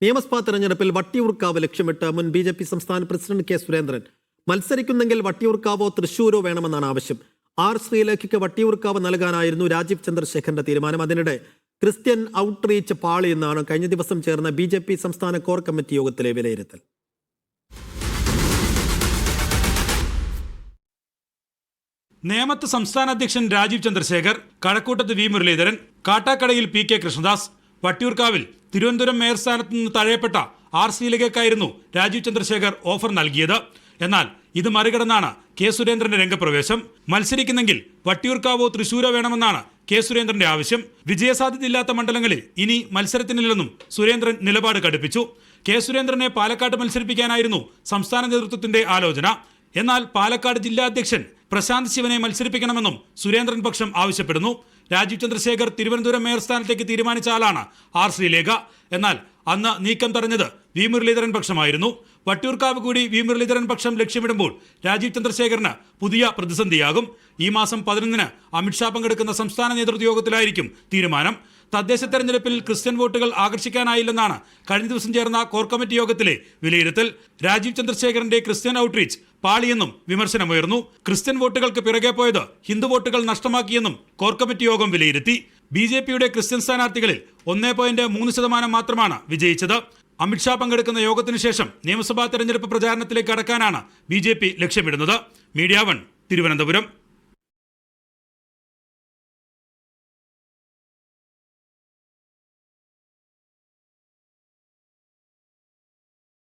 നിയമസഭാ തെരഞ്ഞെടുപ്പിൽ വട്ടിയൂർക്കാവ് ലക്ഷ്യമിട്ട് മുൻ ബി.ജെ.പി. സംസ്ഥാന പ്രസിഡന്റ് കെ സുരേന്ദ്രൻ മത്സരിക്കുന്നെങ്കിൽ വട്ടിയൂർക്കാവോ തൃശൂരോ വേണമെന്നാണ് ആവശ്യം. ആർ ശ്രീലേഖയ്ക്ക് വട്ടിയൂർക്കാവ് നൽകാനായിരുന്നു രാജീവ് ചന്ദ്രശേഖറിന്റെ തീരുമാനം. അതിനിടെ ക്രിസ്ത്യൻ ഔട്ട്റീച്ച് പാളിയെന്നാണ് കഴിഞ്ഞ ദിവസം ചേർന്ന ബി.ജെ.പി. സംസ്ഥാന കോർ കമ്മിറ്റി യോഗത്തിലെ വിലയിരുത്തൽ. നേമത്ത് സംസ്ഥാന അധ്യക്ഷൻ രാജീവ് ചന്ദ്രശേഖർ, കഴക്കൂട്ടത്ത് വി മുരളീധരൻ, കാട്ടാക്കടയിൽ പി കെ കൃഷ്ണദാസ്, വട്ടിയൂർക്കാവിൽ തിരുവനന്തപുരം മേയർ സ്ഥാനത്ത് നിന്ന് തഴയപ്പെട്ട ആർ ശ്രീലേഖയ്ക്കായിരുന്നു രാജീവ് ചന്ദ്രശേഖർ ഓഫർ നൽകിയത്. എന്നാൽ ഇത് മറികടന്നാണ് കെ സുരേന്ദ്രന്റെ രംഗപ്രവേശം. മത്സരിക്കുന്നെങ്കിൽ വട്ടിയൂർക്കാവോ തൃശൂരോ വേണമെന്നാണ് കെ സുരേന്ദ്രന്റെ ആവശ്യം. വിജയസാധ്യതയില്ലാത്ത മണ്ഡലങ്ങളിൽ ഇനി മത്സരത്തിനില്ലെന്നും സുരേന്ദ്രൻ നിലപാട് കടുപ്പിച്ചു. കെ സുരേന്ദ്രനെ പാലക്കാട് മത്സരിപ്പിക്കാനായിരുന്നു സംസ്ഥാന നേതൃത്വത്തിന്റെ ആലോചന. എന്നാൽ പാലക്കാട് ജില്ലാ അധ്യക്ഷൻ പ്രശാന്ത് ശിവനെ മത്സരിപ്പിക്കണമെന്നും സുരേന്ദ്രൻ പക്ഷം ആവശ്യപ്പെടുന്നു. രാജീവ് ചന്ദ്രശേഖർ തിരുവനന്തപുരം മേയർ സ്ഥാനത്തേക്ക് തീരുമാനിച്ച ആളാണ് ആർ ശ്രീലേഖ. എന്നാൽ അന്ന് നീക്കം തടഞ്ഞത് വി മുരളീധരൻ പക്ഷമായിരുന്നു. വട്ടിയൂർക്കാവ് കൂടി വി മുരളീധരൻ പക്ഷം ലക്ഷ്യമിടുമ്പോൾ രാജീവ് ചന്ദ്രശേഖറിന് പുതിയ പ്രതിസന്ധിയാകും. ഈ മാസം 11-ന് അമിത്ഷാ പങ്കെടുക്കുന്ന സംസ്ഥാന നേതൃത്വ യോഗത്തിലായിരിക്കും തീരുമാനം. തദ്ദേശ തെരഞ്ഞെടുപ്പിൽ ക്രിസ്ത്യൻ വോട്ടുകൾ ആകർഷിക്കാനായില്ലെന്നാണ് കഴിഞ്ഞ ദിവസം ചേർന്ന കോർ കമ്മിറ്റി യോഗത്തിലെ വിലയിരുത്തൽ. രാജീവ് ചന്ദ്രശേഖറിന്റെ ക്രിസ്ത്യൻ ഔട്ട്റീച്ച് പാളിയെന്നും വിമർശനമുയർന്നു. ക്രിസ്ത്യൻ വോട്ടുകൾക്ക് പിറകെ പോയത് ഹിന്ദു വോട്ടുകൾ നഷ്ടമാക്കിയെന്നും കോർ കമ്മിറ്റി യോഗം വിലയിരുത്തി. ബി.ജെ.പിയുടെ ക്രിസ്ത്യൻ സ്ഥാനാർത്ഥികളിൽ 1.3% മാത്രമാണ് വിജയിച്ചത്. അമിത്ഷാ പങ്കെടുക്കുന്ന യോഗത്തിനു ശേഷം നിയമസഭാ തെരഞ്ഞെടുപ്പ് പ്രചാരണത്തിലേക്ക് കടക്കാനാണ് ബി.ജെ.പി. ലക്ഷ്യമിടുന്നത്. മീഡിയ 1 തിരുവനന്തപുരം.